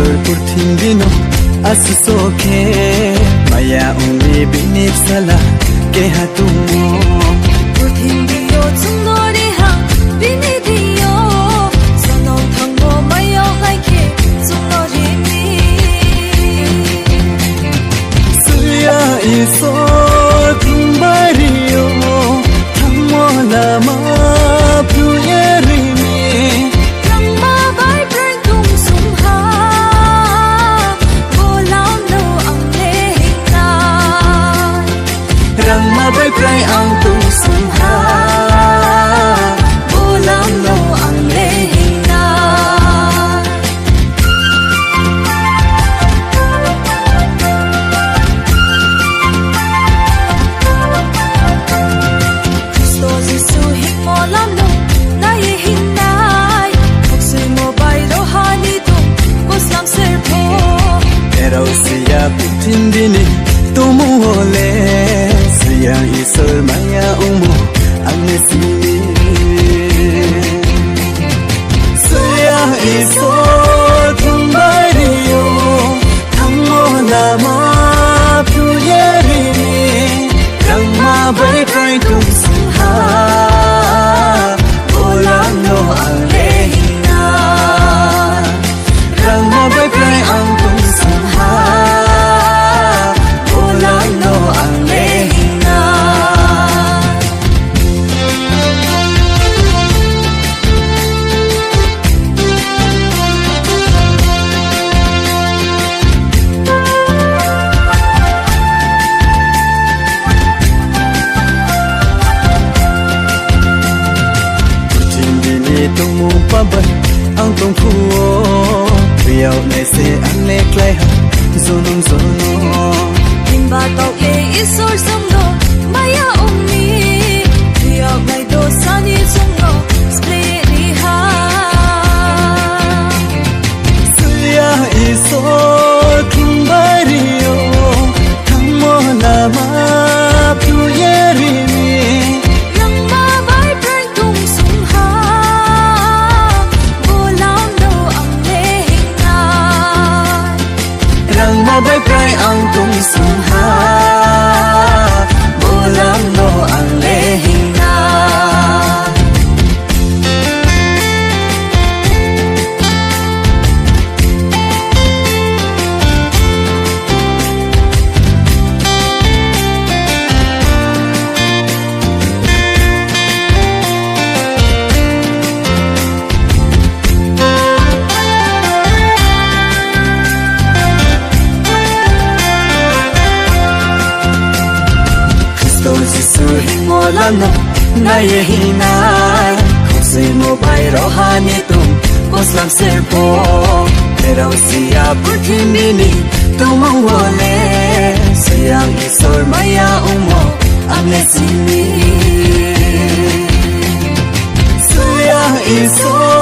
isor purthindino asusoke maya umi binit sala ke hatumo purthindio chungori ha binidio sanong thangmo mayo haike chungori ni surya isor kumbario thangmo lama puyeri rangma bai prang tung sum ha bolam lo ang lehna rangma bai prai ang tung sum ha bolam lo ang lehna Kristo Jesu hing molam lo na ye hinai oksui mo bai rohani tu koslam serpo Pero siya putindini tumu ole siya isor maya umu amnesini siya isor kumbario thammo lama puyeri rangma bai prai tum sumha bolam no alehina rangma bai prai ang tum sumha bolam no alehina tumu pabat ang tong puo riau nei se ang le klai ha zonong zonong Timba tau ye isor samno maya umni Ria ngai do sani chungno split ni ha suya isor kumbario thammo lama puyeri Rangma bai prang tung sum ha bolam lo ang lehna rangma bai prai ang tum sumha bolam no ang lehina Kristo Jesu himolam no na yehina kusay mo bai rohani tum koslam serpo pero siya purthindini tumawole siyang isor maya umo amnesini siya isor